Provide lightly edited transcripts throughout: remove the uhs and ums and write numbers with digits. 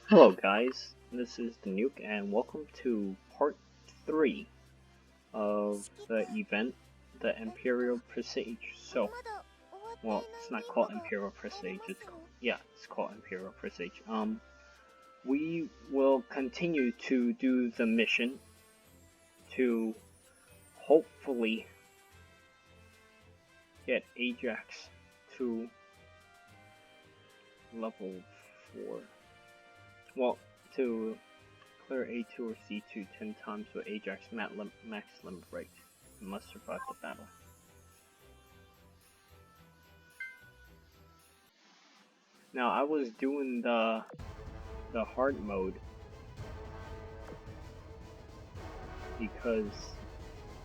Hello guys, this is the Nuke and welcome to part 3 of the event, the Empyreal Prestige. So, well, it's not called Empyreal Prestige, it's called Empyreal Prestige. We will continue to do the mission to hopefully get Ajax to level 4. Well, to clear A2 or C2 10 times with Ajax max limit break. You must survive the battle. Now I was doing the hard mode because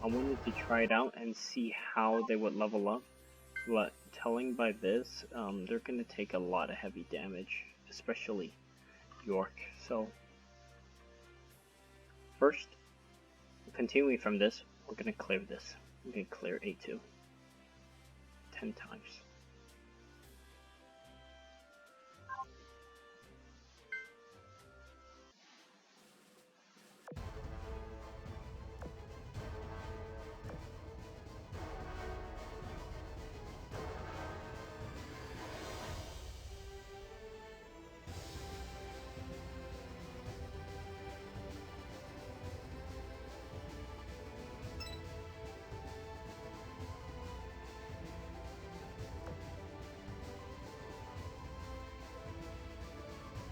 I wanted to try it out and see how they would level up. But telling by this, they're gonna take a lot of heavy damage, especially York. So first, continuing from this, we're gonna clear this. We're gonna clear A2 10 times.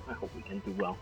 I hope we can do well.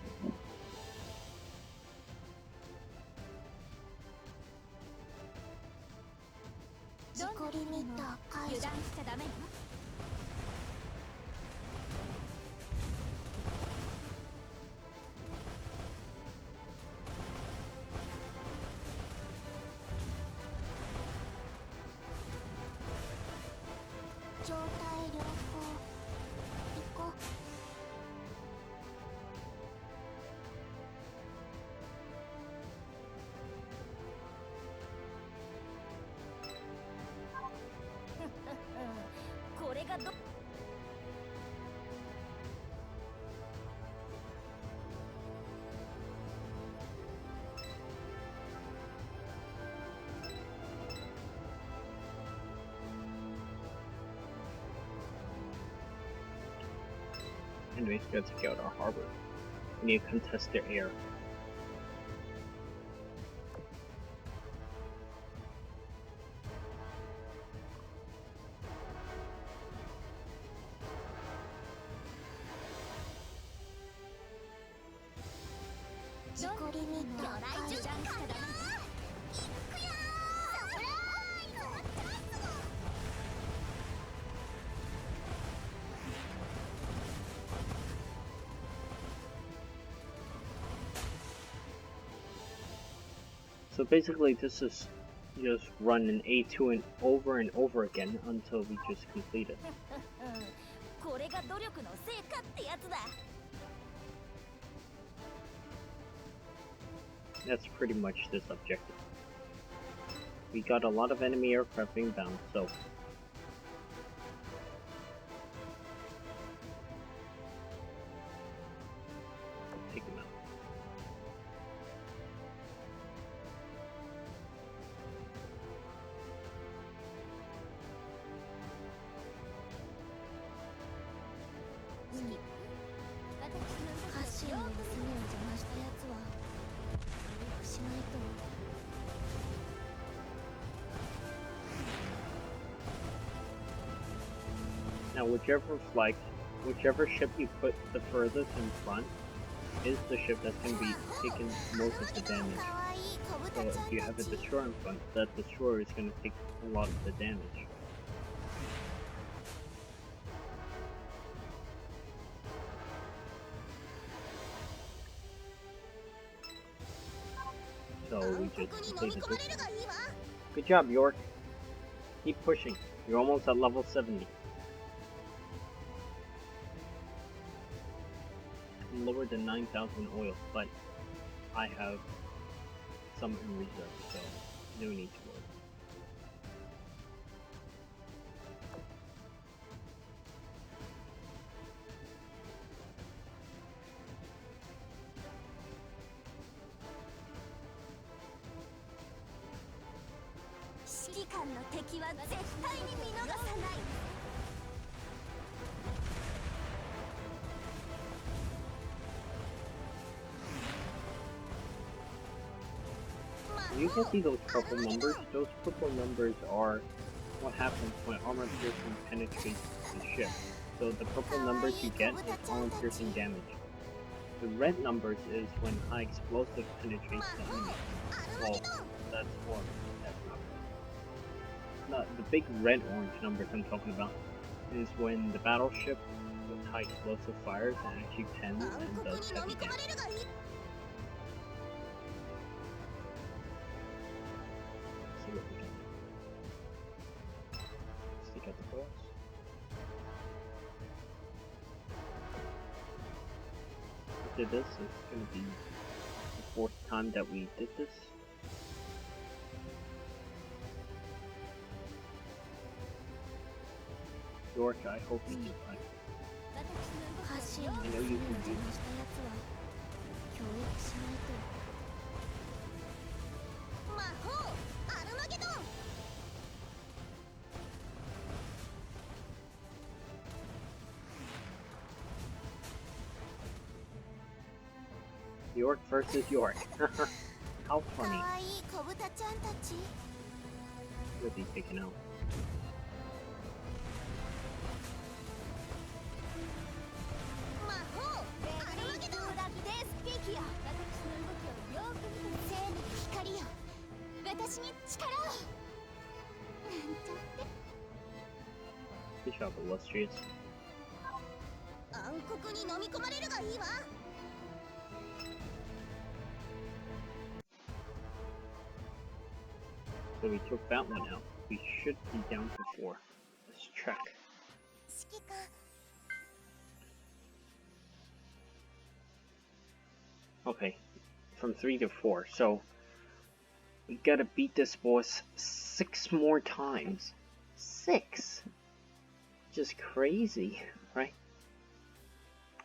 Anyways, we gotta take out our harbor. We need to contest their air. So basically this is just run an A2 and over again until we just complete it. That's pretty much this objective. We got a lot of enemy aircraft inbound, so take them out. Now whichever ship you put the furthest in front is the ship that's going to be taking most of the damage. So if you have a destroyer in front, that destroyer is going to take a lot of the damage. So we just completed this one. Good job, York. Keep pushing. You're almost at level 70. I'm lower than 9,000 oil, but I have some in reserve, so no need to worry. You can see those purple numbers. Those purple numbers are what happens when armor piercing penetrates the ship. So the purple numbers you get is armor piercing damage. The red numbers is when high explosive penetrates the enemy. Well, that's one. That's not. The big red orange numbers I'm talking about is when the battleship with high explosive fires and actually pens and does heavy damage. See what we can stick at the boss. We did this. It's going to be the 4th time that we did this. York, I hope you do fine. I know you can do this. York versus York. How funny. Will be taken out. Good job, illustrious. So we took that one out. We should be down to 4. Let's check. Okay, from 3 to 4. So we gotta beat this boss 6 more times. 6? Just crazy, right?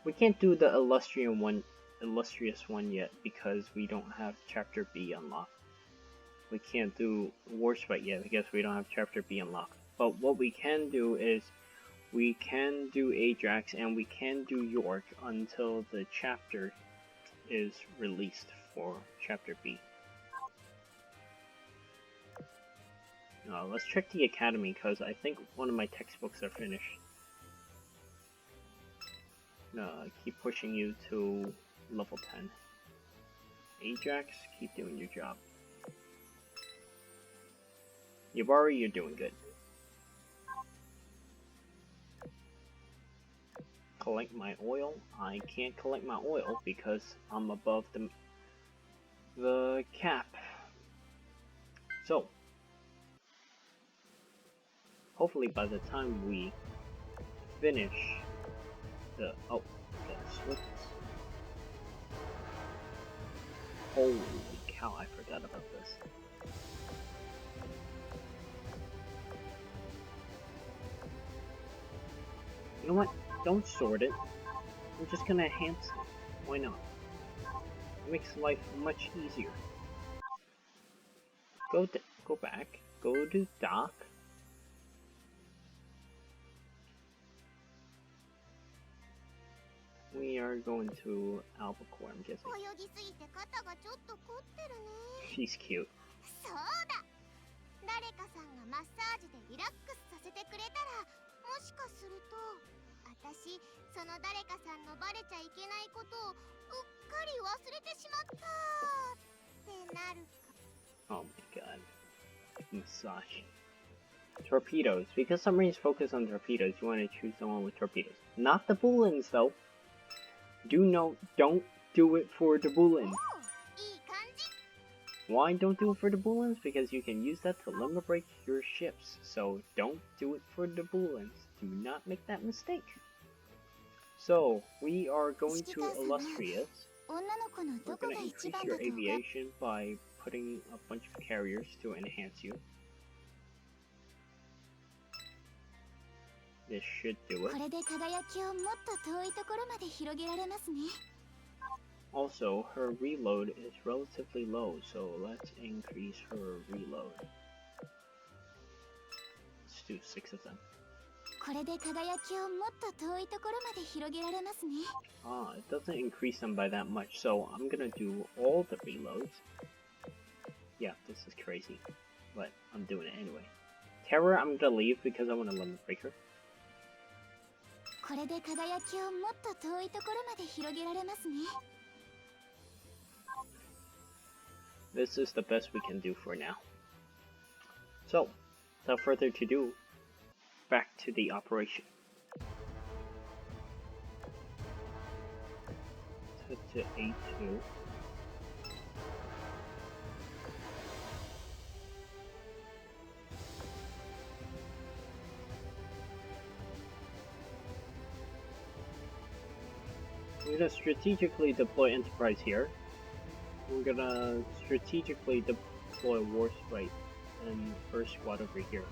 We can't do the illustrious one yet because we don't have Chapter B unlocked. We can't do War Sprite yet because we don't have Chapter B unlocked. But what we can do is we can do Ajax and we can do York until the chapter is released for Chapter B. Let's check the Academy because I think one of my textbooks are finished. I keep pushing you to level 10. Ajax, keep doing your job. Yabari, you're doing good. Collect my oil. I can't collect my oil because I'm above the cap. So, hopefully by the time we finish the... Oh, gotta switch this. Holy cow, I forgot about this. You know what? Don't sort it. I'm just gonna enhance it. Why not? It makes life much easier. Go back. Go to dock. We are going to Albacore, I'm guessing. She's cute. Oh my god. Massage. Torpedoes. Because submarines focus on torpedoes, you want to choose someone with torpedoes. Not the Boolins, though. Don't do it for the Boolins. Why don't do it for the Boolins? Because you can use that to limit break your ships. So don't do it for the Boolins. Do not make that mistake. So, we are going to Illustrious. We're going to increase your aviation by putting a bunch of carriers to enhance you. This should do it. Also, her reload is relatively low, so let's increase her reload. do 6 of them. It doesn't increase them by that much, so I'm gonna do all the reloads. Yeah, this is crazy, but I'm doing it anyway. Terror, I'm gonna leave because I want to limit breaker. This is the best we can do for now. So, without further ado, back to the operation. Head to A2. We're gonna strategically deploy Enterprise here. We're gonna strategically deploy Warspite and First Squad over here,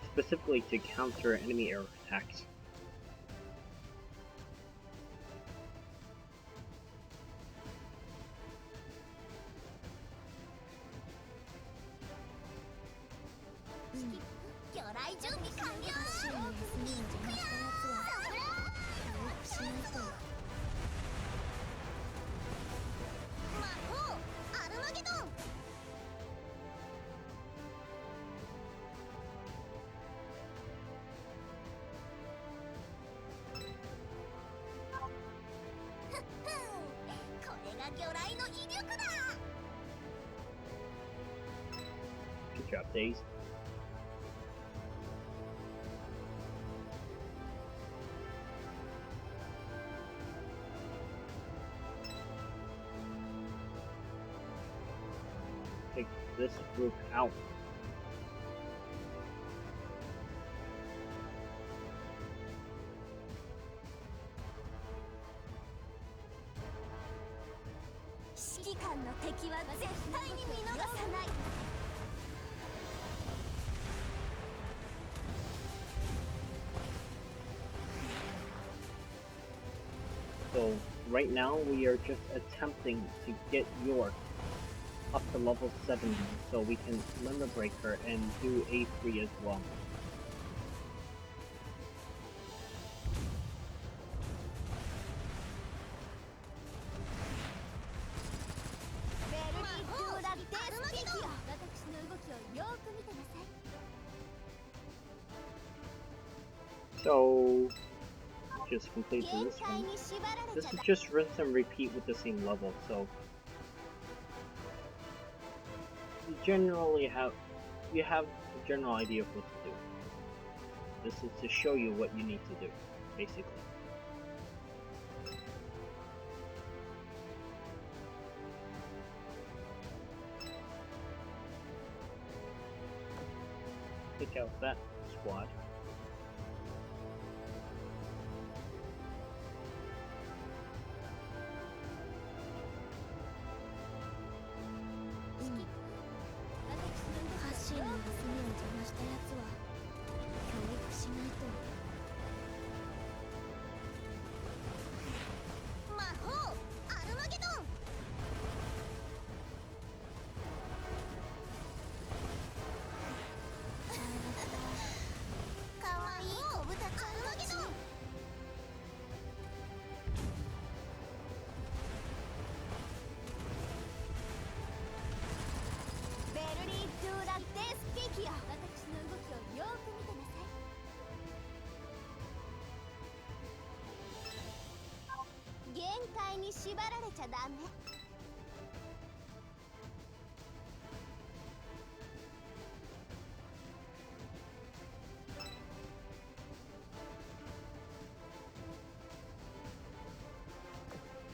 specifically to counter enemy air attacks. Good job, Days. Take this group out. So right now we are just attempting to get York up to level 70 so we can limit break her and do A3 as well. So, just completing this one. This is just rinse and repeat with the same level, so you have a general idea of what to do. This is to show you what you need to do, basically. Take out that squad.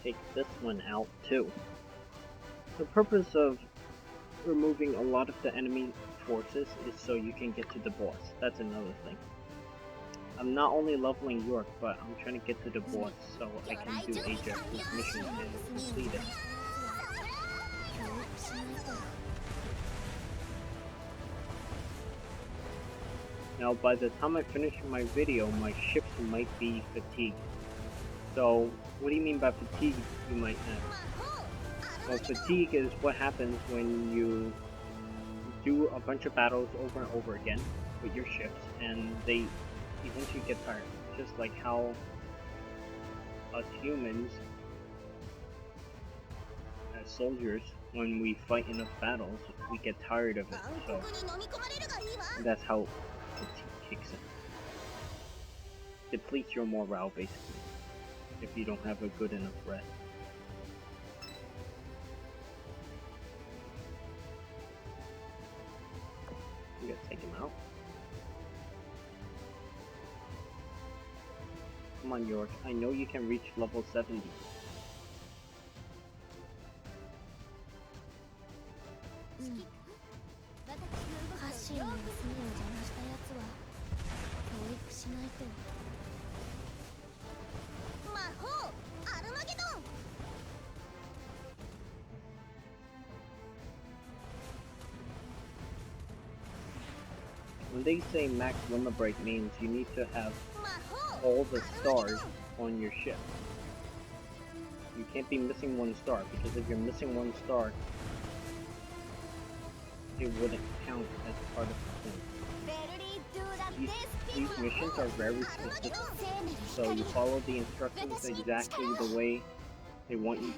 Take this one out too. The purpose of removing a lot of the enemy forces is so you can get to the boss. That's another thing. I'm not only leveling York, but I'm trying to get to the boss so I can do Ajax's mission and complete it. Now, by the time I finish my video, my ships might be fatigued. So, what do you mean by fatigue, you might ask? Well, fatigue is what happens when you do a bunch of battles over and over again, with your ships, and they eventually get tired. Just like how us humans, as soldiers, when we fight enough battles, we get tired of it. So that's how fatigue kicks in. Depletes your morale, basically, if you don't have a good enough rest. We gotta take him out. Come on, York. I know you can reach level 70. When they say max limit break means you need to have all the stars on your ship. You can't be missing one star, because if you're missing one star, it wouldn't count as part of the thing. These missions are very specific, so you follow the instructions exactly the way they want you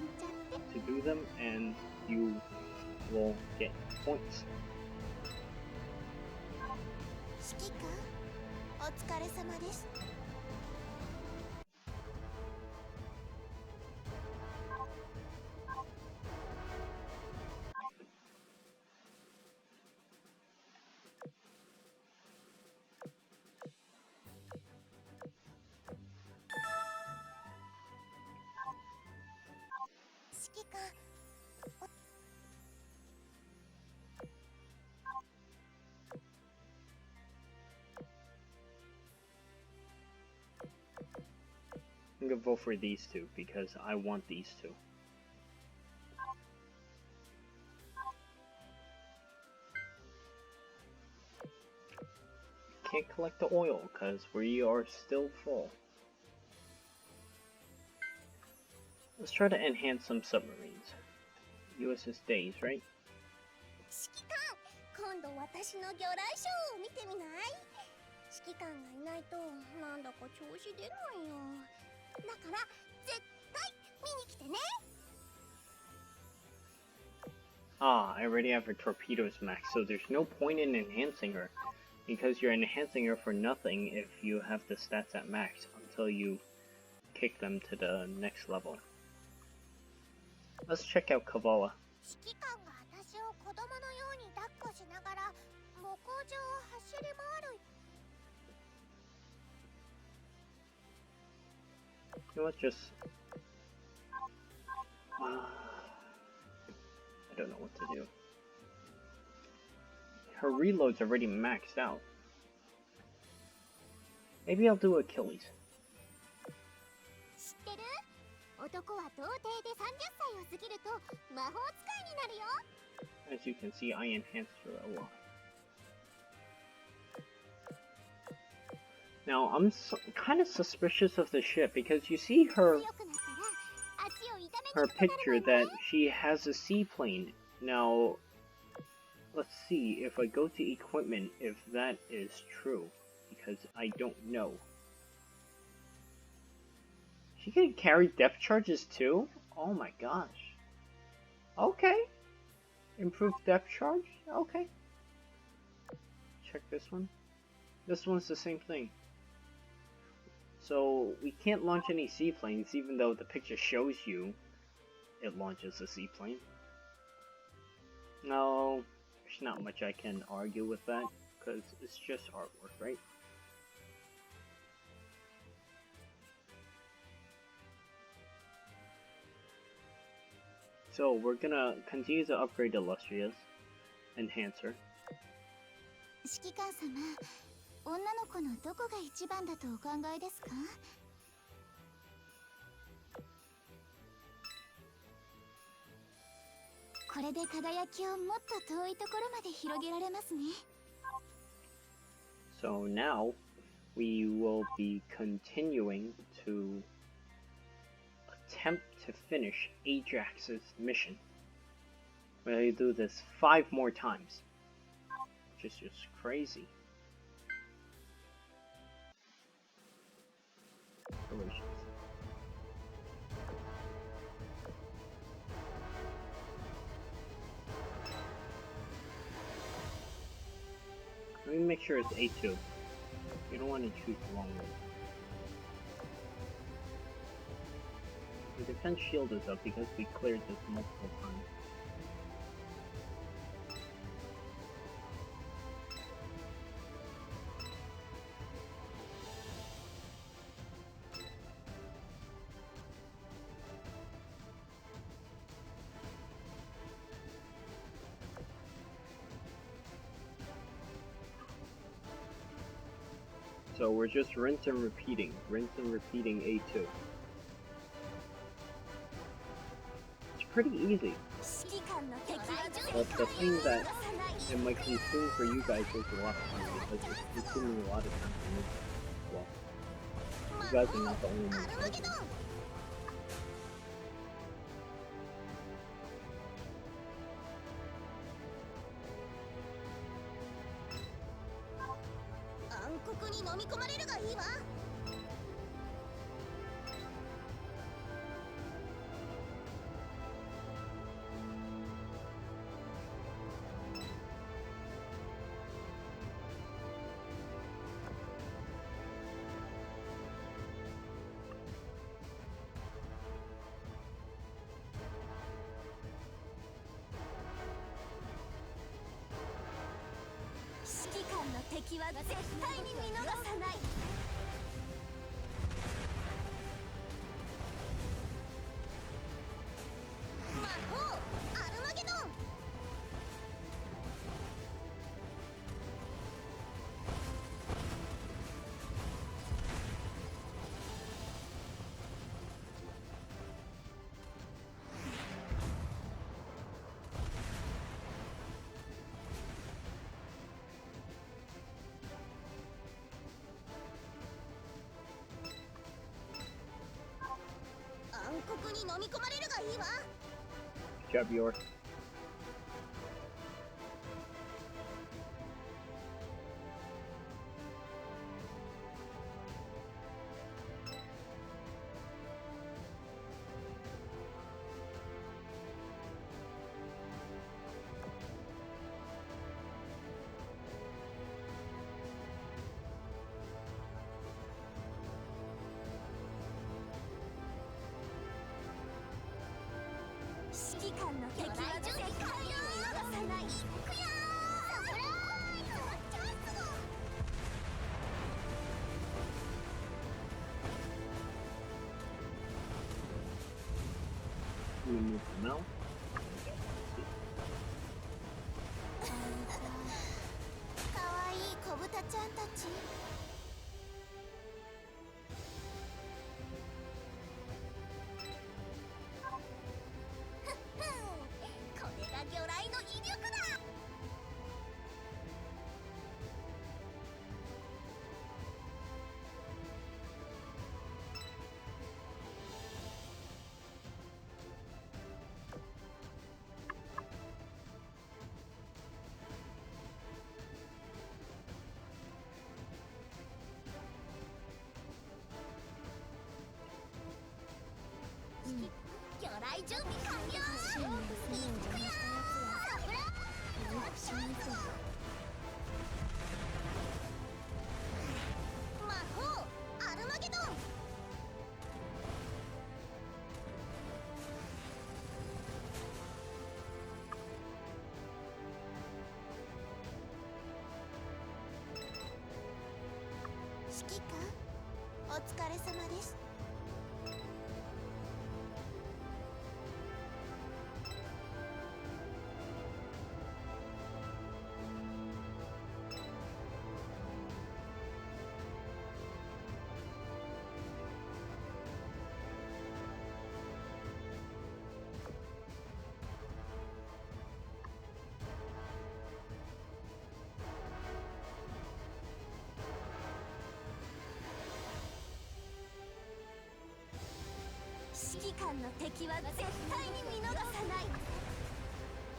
to do them, and you will get points. I'm gonna vote for these two because I want these two. Can't collect the oil because we are still full. Let's try to enhance some submarines. USS Days, right? Ah, I already have her torpedoes max, so there's no point in enhancing her, because you're enhancing her for nothing if you have the stats at max until you kick them to the next level. Let's check out Kavala. Let's just... I don't know what to do. Her reload's already maxed out. Maybe I'll do Achilles. As you can see, I enhanced her a lot. Now, I'm kind of suspicious of the ship because you see her picture that she has a seaplane. Now, let's see if I go to equipment if that is true, because I don't know. She can carry depth charges too? Oh my gosh. Okay. Improved depth charge? Okay. Check this one. This one's the same thing. So we can't launch any seaplanes even though the picture shows you it launches a seaplane. No, there's not much I can argue with that because it's just artwork, right? So we're gonna continue to upgrade Illustrious, enhance her. 指揮官様、女の子のどこが一番だとお考えですか? これで輝きをもっと遠いところまで広げられますね. So now we will be continuing to attempt to finish Ajax's mission. We're going to do this 5 more times, which is just crazy. Congratulations. Let me make sure it's A2. You don't want to choose the wrong one. The defense shield is up because we cleared this multiple times. So we're just rinse and repeating A2. It's pretty easy. But the thing that it might consume for you guys is a lot of time, because it's consuming a lot of time for me as well. You guys are not the only ones playing. Good job, York. We move to Mel.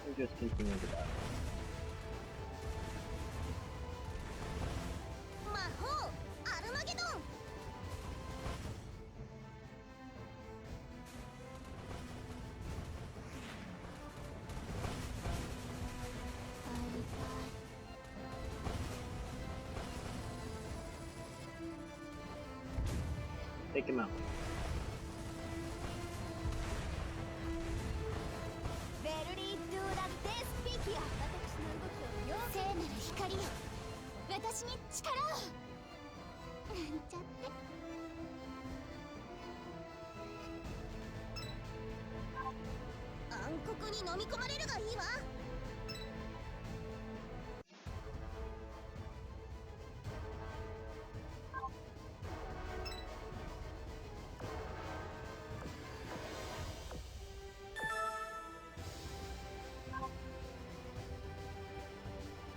We'll just continue the battle. take him out.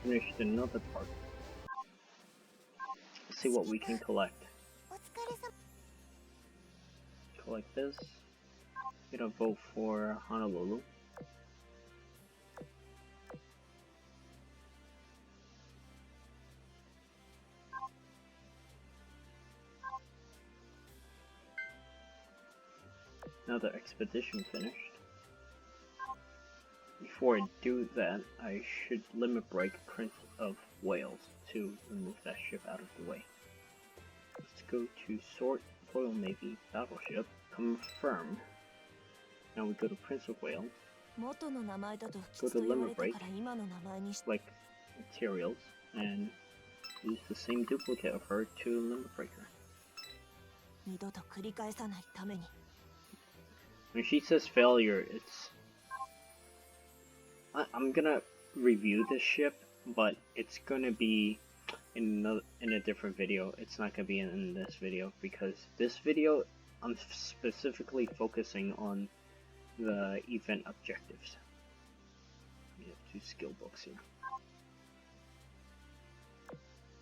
Finished another part. Let's see what we can collect. Collect this. Gonna vote for Honolulu. Another expedition finished. Before I do that, I should limit break Prince of Wales to remove that ship out of the way. Let's go to sort Royal Navy battleship, confirm. Now we go to Prince of Wales, go to limit break, like materials, and use the same duplicate of her to limit break her. When she says failure, it's... I'm gonna review this ship, but it's gonna be in a different video. It's not gonna be in this video, because this video I'm specifically focusing on the event objectives. We have 2 skill books here.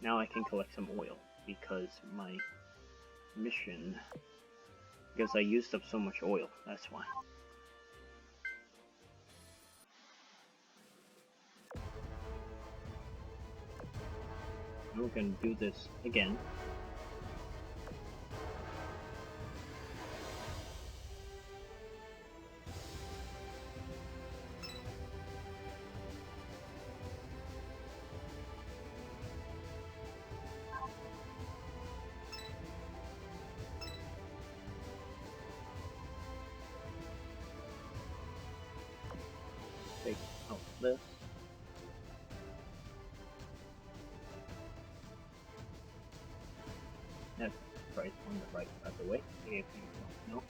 Now I can collect some oil, because my mission... Because I used up so much oil, that's why. We're gonna do this again. Take out this. That's right on the right, by the way, if you don't know.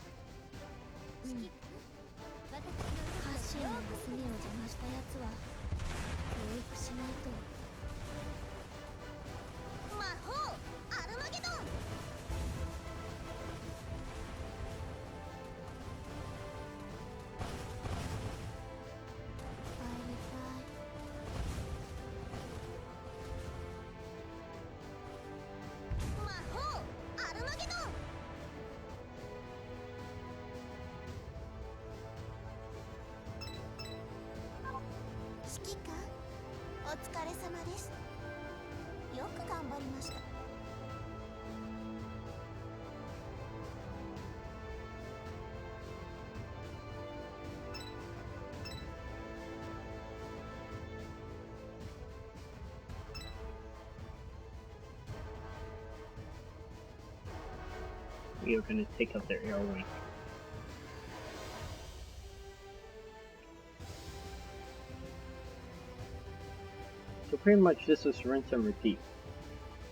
We are going to take out their air wing. So pretty much this is rinse and repeat.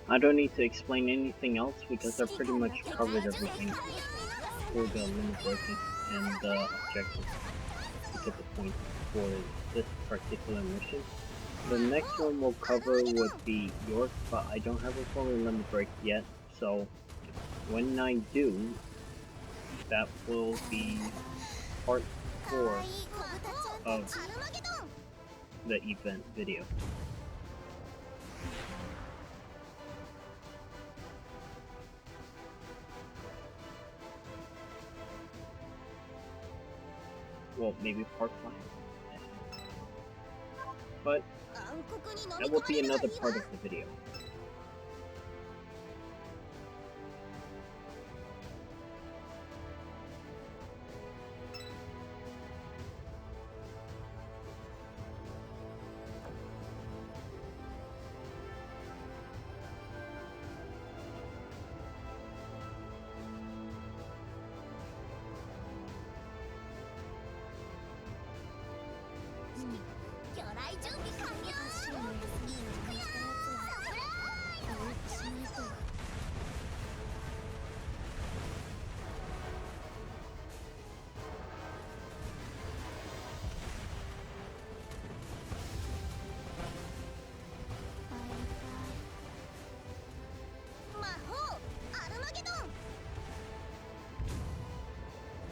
I don't need to explain anything else because I pretty much covered everything for the limit breaking and the objectives to get the point for this particular mission. The next one we'll cover would be York, but I don't have a fully limit break yet, so when I do, that will be part 4 of the event video. Well, maybe part 5. But that will be another part of the video.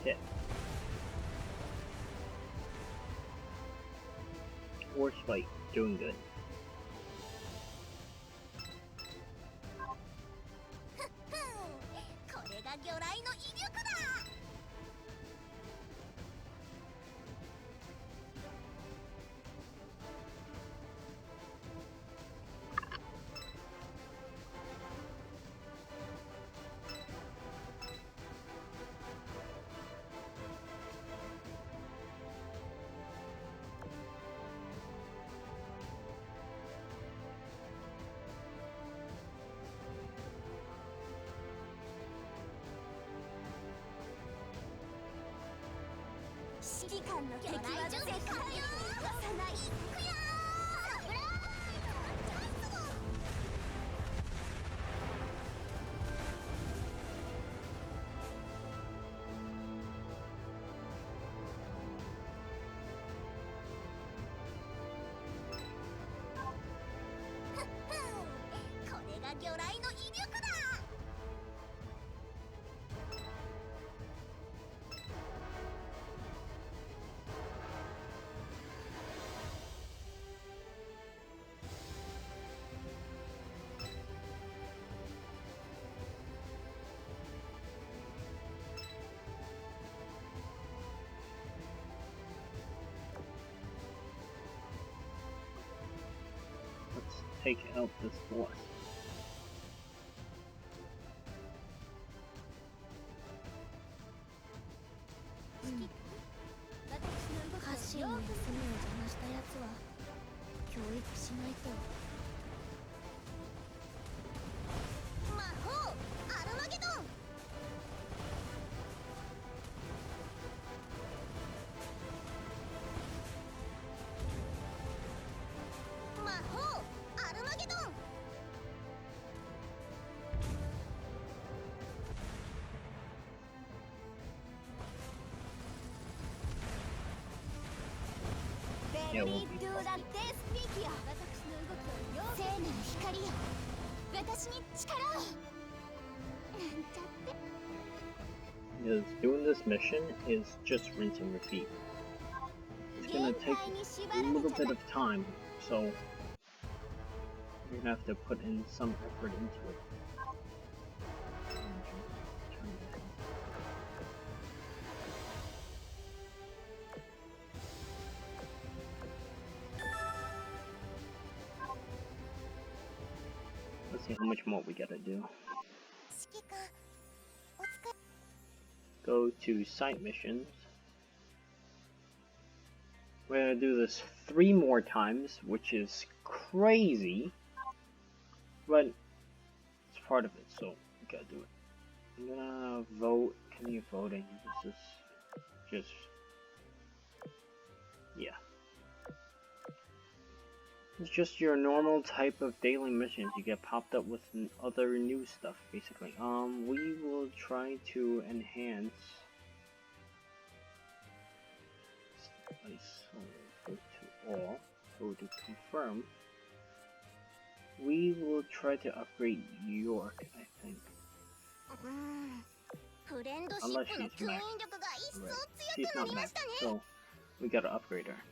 tip. Horse fight, doing good. Let's take out this boss. Yeah, we'll be because doing this mission is just rinse and repeat. It's gonna take a little bit of time, so you're gonna have to put in some effort into it. Let's see how much more we gotta do. Go to site missions. We're gonna do this 3 more times, which is crazy, but it's part of it, so we gotta do it. I'm gonna vote. Continue voting. This is just, yeah. It's just your normal type of daily missions. You get popped up with other new stuff, basically. We will try to enhance. So go to all. Go to confirm. We will try to upgrade York, I think. Unless she's maxed. Right. She's not maxed, so we gotta upgrade her.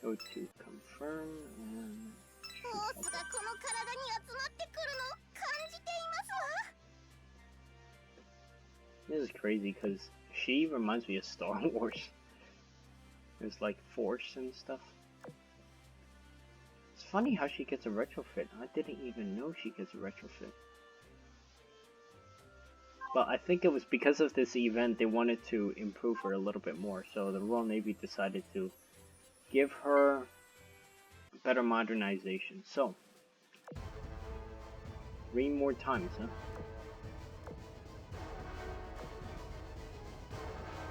Go to confirm and this is crazy because she reminds me of Star Wars. There's like Force and stuff. It's funny how she gets a retrofit. I didn't even know she gets a retrofit. But I think it was because of this event they wanted to improve her a little bit more. So the Royal Navy decided to give her better modernization. So 3 more times, huh?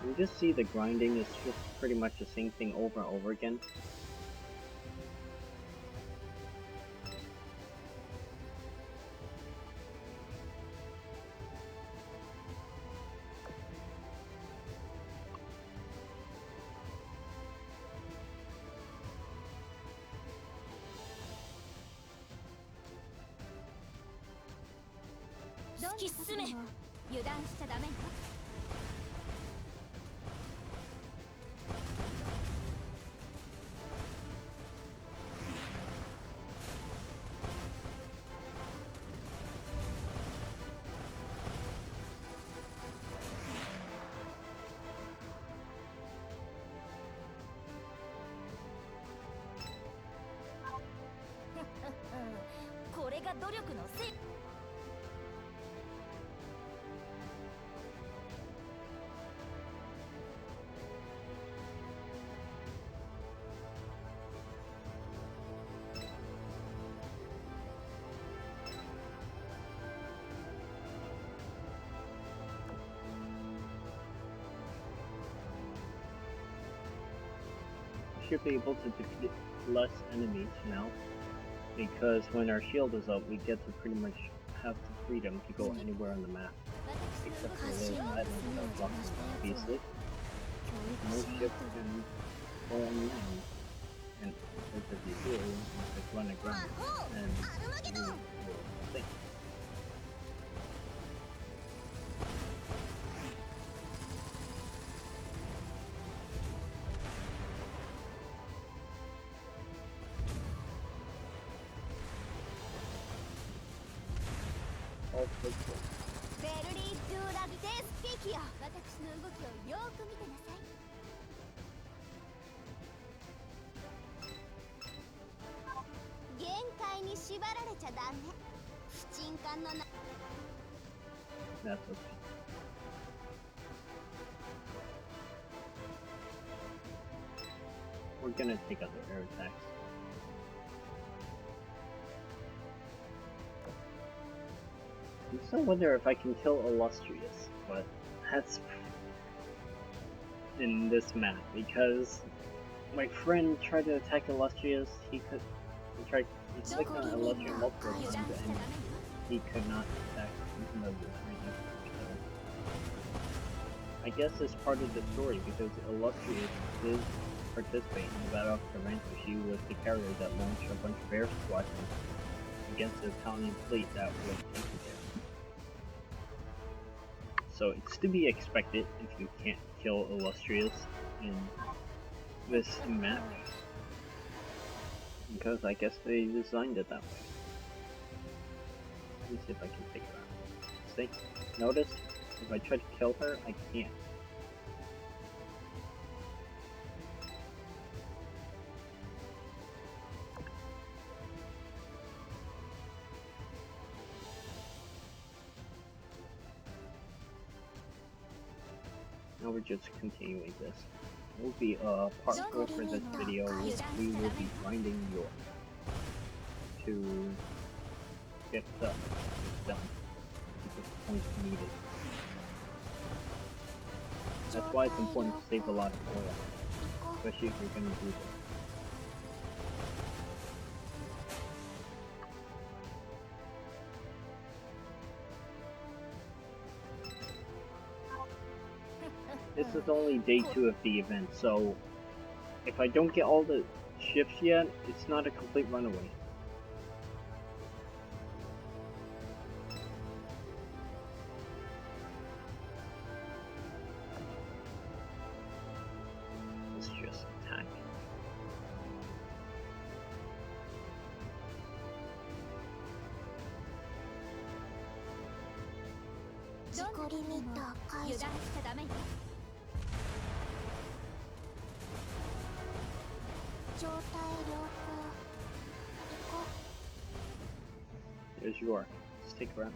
You just see the grinding is just pretty much the same thing over and over again. Should be able to defeat less enemies now, because when our shield is up, we get to pretty much have the freedom to go anywhere on the map, except for those islands that block us, obviously. No ship can go on land, and if you do, you just run aground, and you will sink. That's okay. We're gonna take out the air attacks. I still wonder if I can kill Illustrious, but that's in this map, because my friend tried to attack Illustrious, he clicked on Illustrious multiple times and he could not attack even though it was right. So I guess it's part of the story, because Illustrious did participate in the Battle of Taranto. She was the carrier that launched a bunch of air squadrons against the Italian fleet that was taken there. So it's to be expected if you can't kill Illustrious in this map, because I guess they designed it that way. Let me see if I can take her out. See? Notice? If I try to kill her, I can't. Now we're just continuing this. It will be part 4 for this video. We will be grinding York to get stuff done. Get the points needed. That's why it's important to save a lot of oil, especially if you're going to do this. This is only day 2 of the event, so if I don't get all the ships yet, it's not a complete runaway. Let's just attack. There's your. Stick around.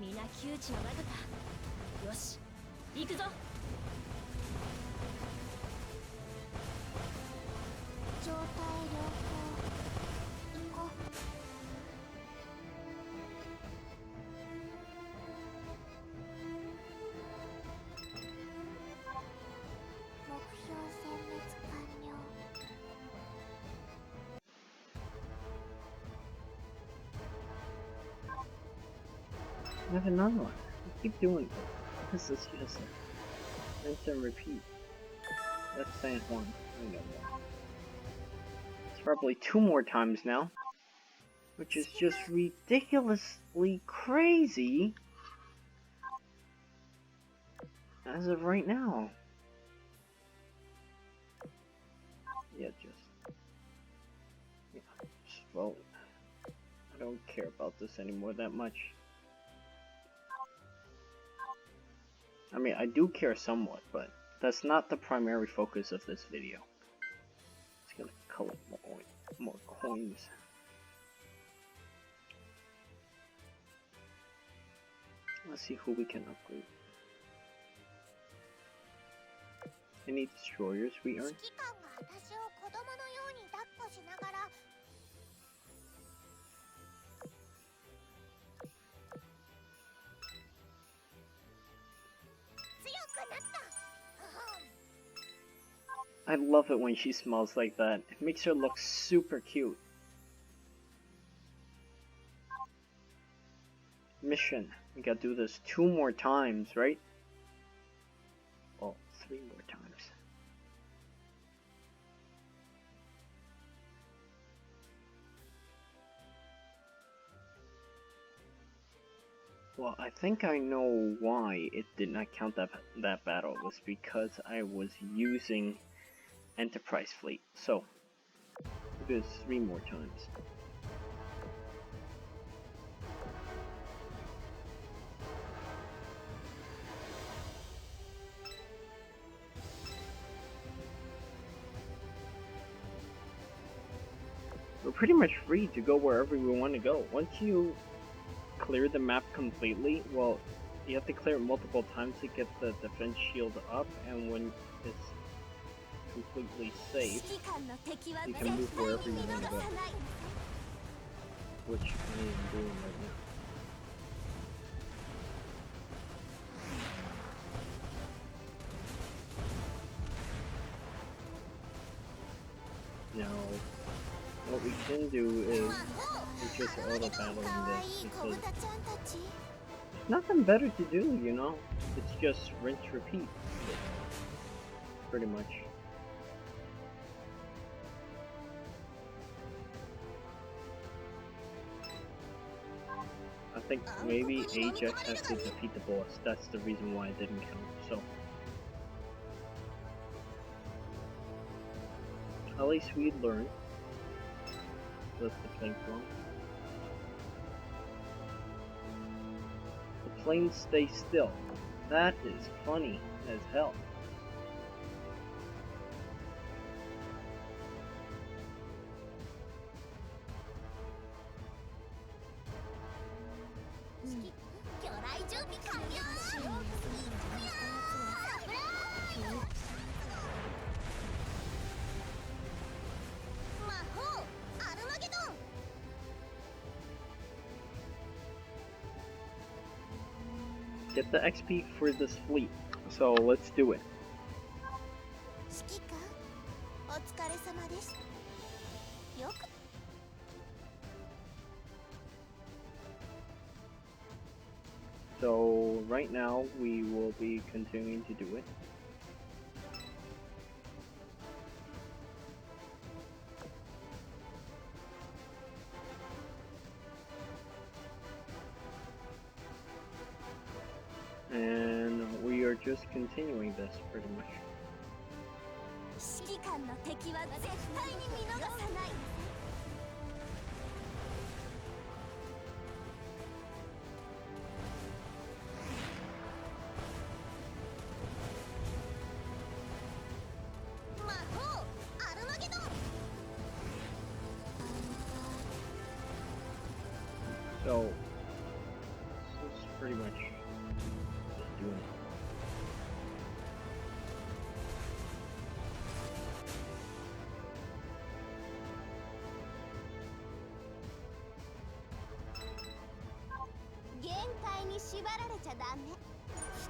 I have another one. I keep doing it. This is just a rinse and repeat. That's San Juan. I know that. It's probably 2 more times now. Which is just ridiculously crazy. as of right now. Yeah, just vote. I don't care about this anymore that much. I mean, I do care somewhat, but that's not the primary focus of this video. It's gonna collect more coins. Let's see who we can upgrade. Any destroyers we earn? I love it when she smells like that. It makes her look super cute. Mission. We gotta do this 2 more times, right? Oh, 3 more times. Well, I think I know why it did not count that battle. It was because I was using Enterprise Fleet. So, we'll do this 3 more times. We're pretty much free to go wherever we want to go. Once you clear the map completely, well, you have to clear it multiple times to get the defense shield up, and when it's completely safe, you can move wherever you want to go. Which I am doing right now. Now, what we can do is just auto battling this, because there's nothing better to do, you know? It's just rinse, repeat, pretty much. I think maybe Ajax has to defeat the boss. That's the reason why it didn't count, so. At least we learned. That's the plane wrong. The plane stays still. That is funny as hell. Get the XP for this fleet, so let's do it. So right now we will be continuing to do it. And we are just continuing this pretty much. So this is pretty much just doing it.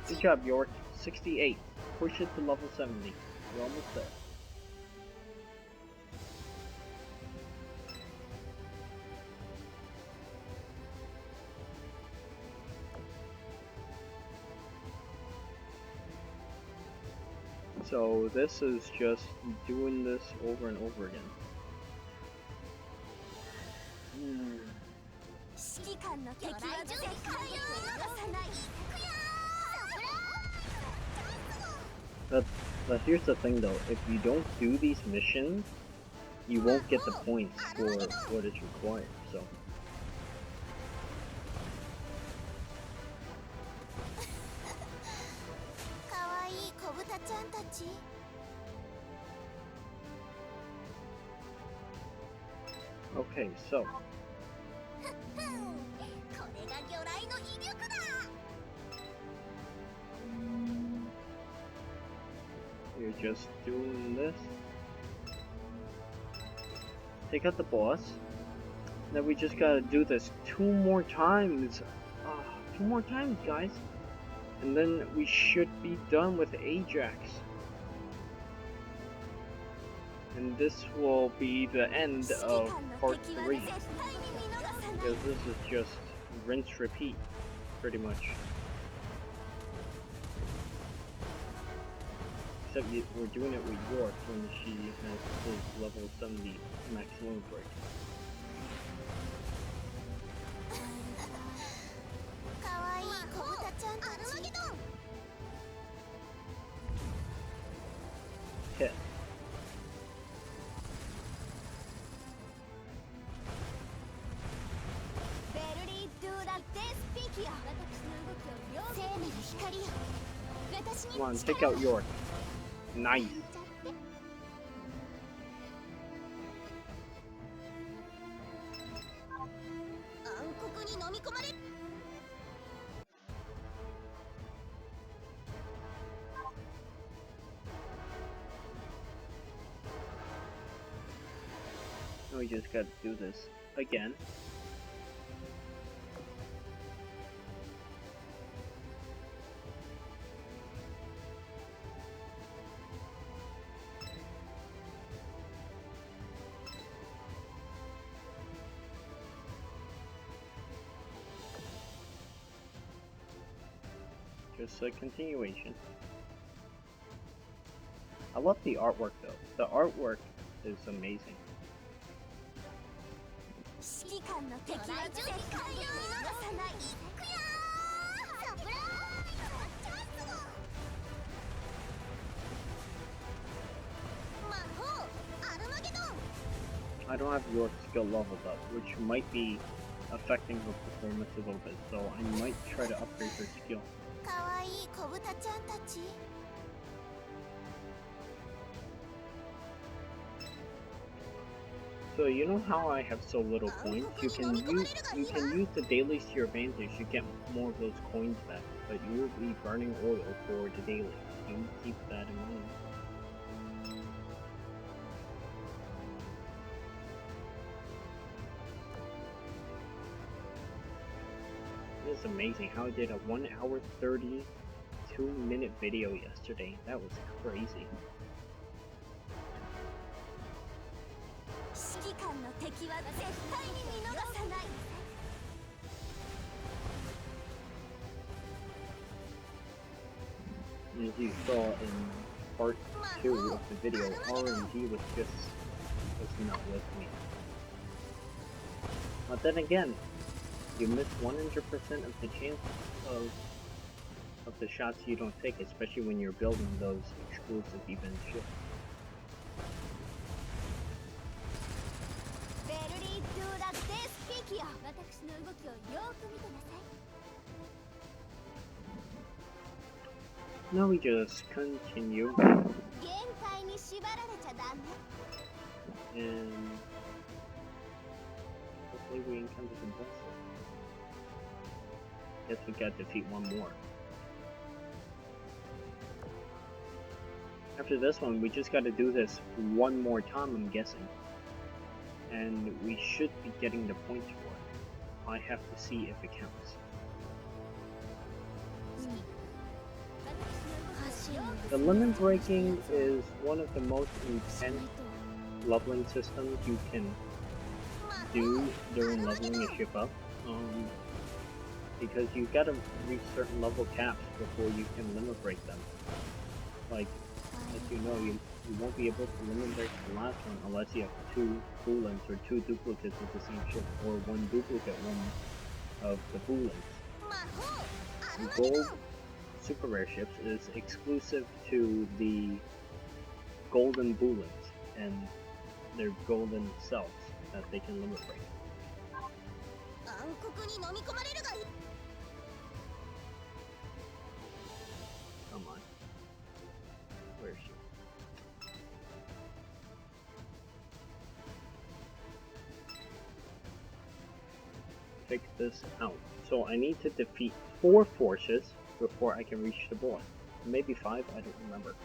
Good job, York. 68. Push it to level 70. You're almost there. So this is just doing this over and over again. But here's the thing though, if you don't do these missions, you won't get the points for what is required, so. Okay, so. You're just doing this. Take out the boss. Then we just gotta do this 2 more times. 2 more times, guys. And then we should be done with Ajax. And this will be the end of part 3. Because this is just rinse repeat, pretty much. Except we're doing it with York when she has his level 70 maximum break. Hit. Come on, take out York. Nice. We just got to do this again. Just a continuation. I love the artwork though. The artwork is amazing. I don't have York's skill leveled up, which might be affecting her performance a little bit, so I might try to upgrade her skill. So you know how I have so little coins? You can use the dailies to your advantage to get more of those coins back, but you will be burning oil for the daily. You keep that in mind. It is amazing how I did a 1 hour 32-minute video yesterday. That was crazy. As you saw in part 2 of the video, RNG was not with me. But then again, you miss 100% of the chance of the shots you don't take, especially when you're building those exclusive event ships. Now we just continue. And hopefully we encounter some bosses. Guess we gotta defeat one more. After this one, we just gotta do this one more time, I'm guessing. And we should be getting the points for it. I have to see if it counts. The limit breaking is one of the most intense leveling systems you can do during leveling a ship up. Because you gotta reach certain level caps before you can limit break them. Like, as you know, you won't be able to limit break the last one unless you have 2 Boolins or 2 duplicates of the same ship, or 1 duplicate one of the Boolins. The goal super rare ships is exclusive to the golden bullets and their golden cells that they can limit break. Come on. Where is she? Figure this out. So I need to defeat 4 forces before I can reach the boss. Maybe 5, I don't remember.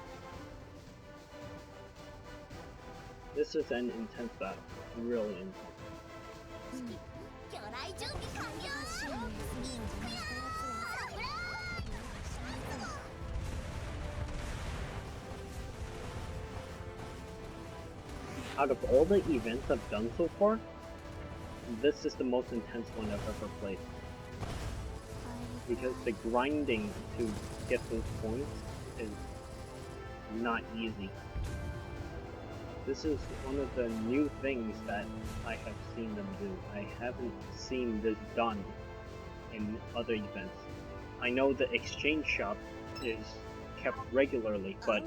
This is an intense battle. Really intense. Out of all the events I've done so far, this is the most intense one I've ever played. Because the grinding to get those points is not easy. This is one of the new things that I have seen them do. I haven't seen this done in other events. I know the exchange shop is kept regularly, but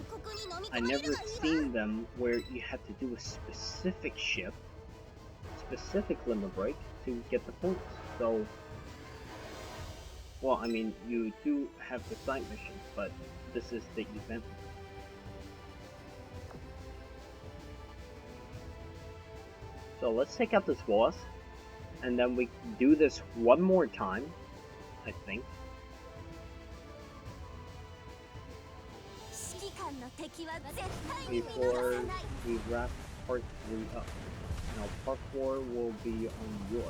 I never seen them where you had to do a specific ship, specific limit break to get the points. So, well, I mean, you do have the side missions, but this is the event. So let's take out this boss, and then we do this one more time, I think. Before we wrap part 3 up. Now part 4 will be on yours.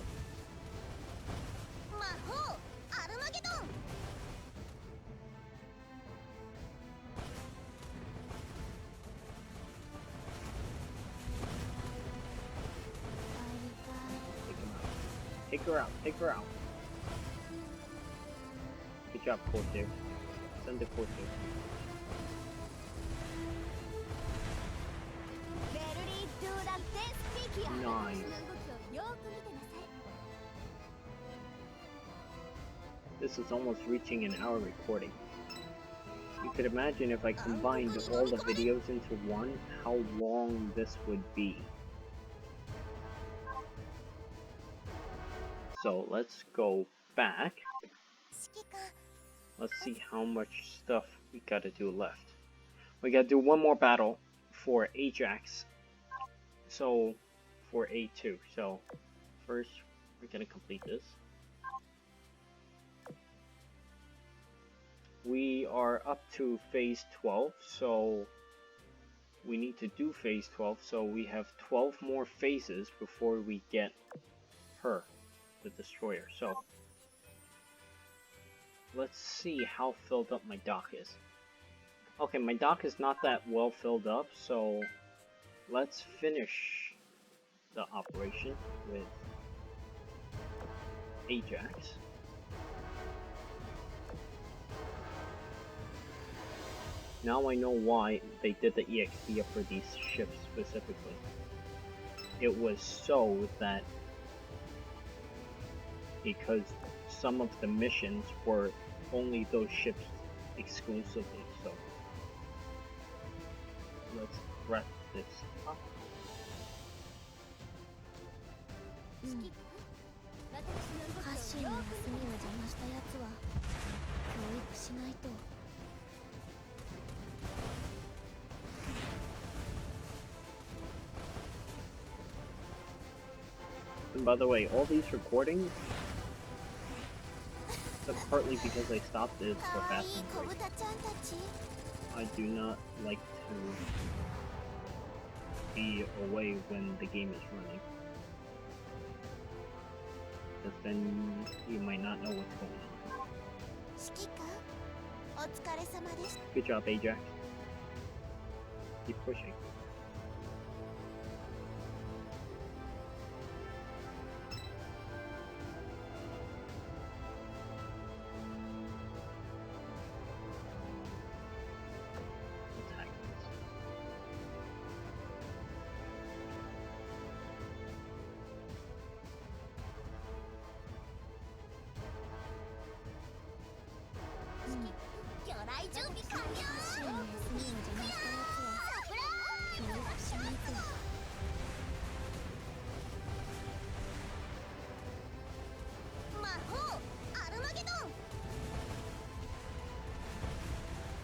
Take her out, take her out. Good job, Corsair. Send the Corsair. Nice. This is almost reaching an hour recording. You could imagine if I combined all the videos into one, how long this would be. So let's go back. Let's see how much stuff we gotta do left. We gotta do one more battle for Ajax. So, for A2. So, first we're gonna complete this. We are up to phase 12, so we need to do phase 12, so we have 12 more phases before we get her, the destroyer. So, let's see how filled up my dock is. Okay, my dock is not that well filled up, so let's finish the operation with Ajax. Now I know why they did the EXP up for these ships specifically. It was so that because some of the missions were only those ships exclusively, so let's wrap this up. And by the way, all these recordings, that's partly because I stopped it for Fast and Break. I do not like to be away when the game is running, because then you might not know what's going on. Good job, Ajax. Keep pushing.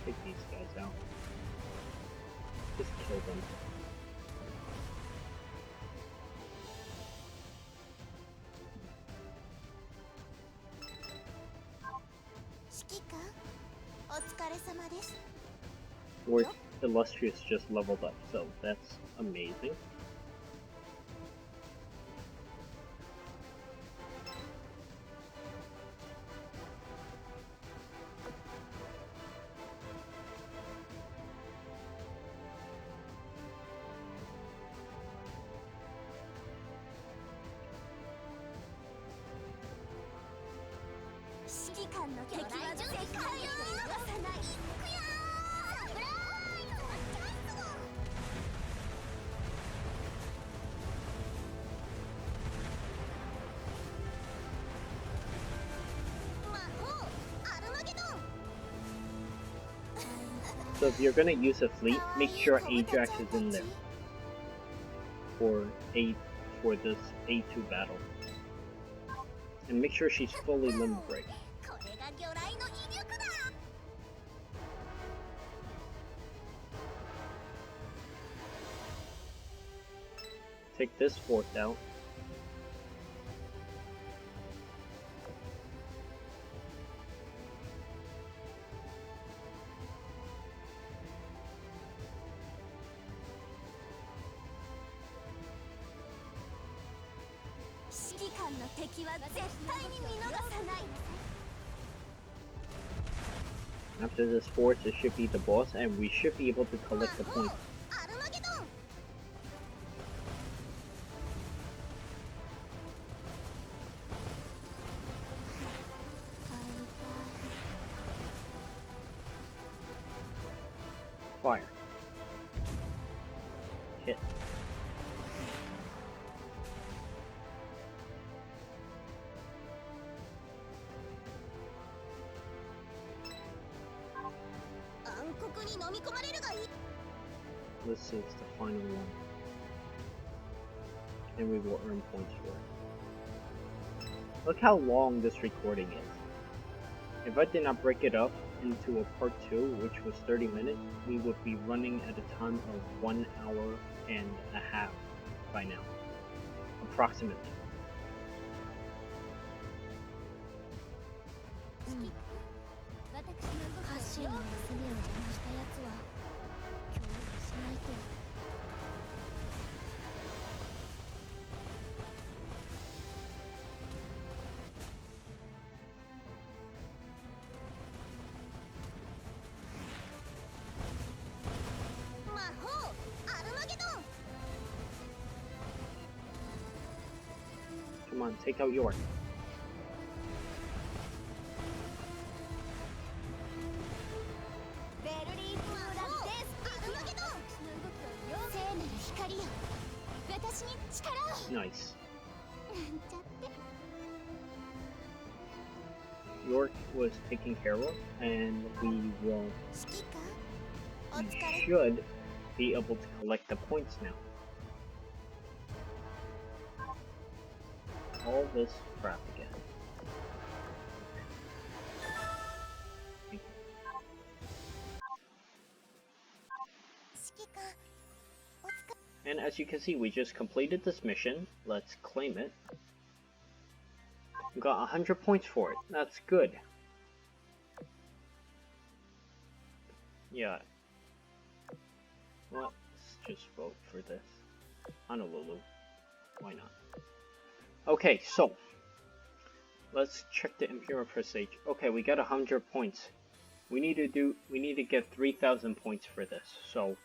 Take these guys out. Just kill them. Or Illustrious just leveled up, so that's amazing. So if you're gonna use a fleet, make sure Ajax is in there for this A2 battle, and make sure she's fully limit break. Take this fort out. After this fort, it should be the boss, and we should be able to collect the points. Fire. Hit. This is the final one, and we will earn points for it. Look how long this recording is. If I did not break it up into a part 2, which was 30 minutes, we would be running at a time of 1 hour and a half by now, approximately. Come on, take out York. Nice. York was taken care of, and we should be able to collect the points now. All this crap again. And as you can see, we just completed this mission. Let's claim it. We got 100 points for it. That's good. Yeah. Let's just vote for this. Honolulu. Why not? Okay, so let's check the Empyreal Prestige. Okay, we got 100 points. We need to get 3,000 points for this. So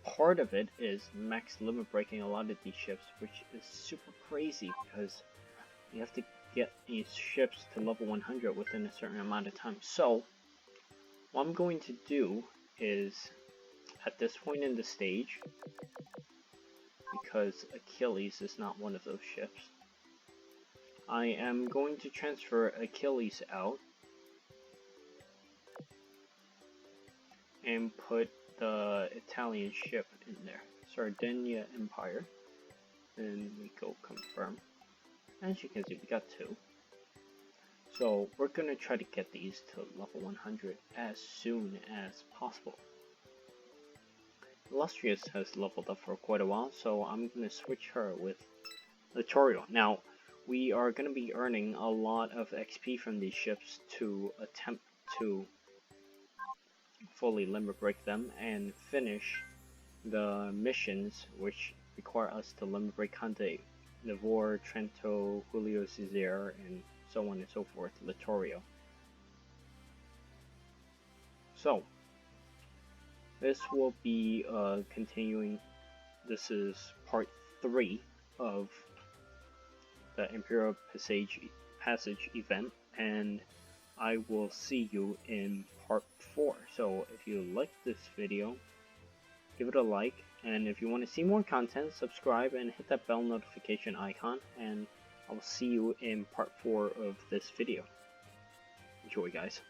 part of it is max limit breaking a lot of these ships, which is super crazy because you have to get these ships to level 100 within a certain amount of time. So what I'm going to do is, at this point in the stage, because Achilles is not one of those ships, I am going to transfer Achilles out and put the Italian ship in there. Sardinia Empire. And we go confirm. As you can see, we got 2. So we're gonna try to get these to level 100 as soon as possible. Illustrious has leveled up for quite a while, so I'm gonna switch her with Littorio. Now, we are gonna be earning a lot of XP from these ships to attempt to fully limber break them and finish the missions which require us to limber break Conde, Navor, Trento, Julio Cesar, and so on and so forth, Littorio. So, this will be continuing. This is part 3 of the Empyreal Passage event, and I will see you in part 4. So if you like this video, give it a like, and if you want to see more content, subscribe and hit that bell notification icon, and I will see you in part 4 of this video. Enjoy, guys.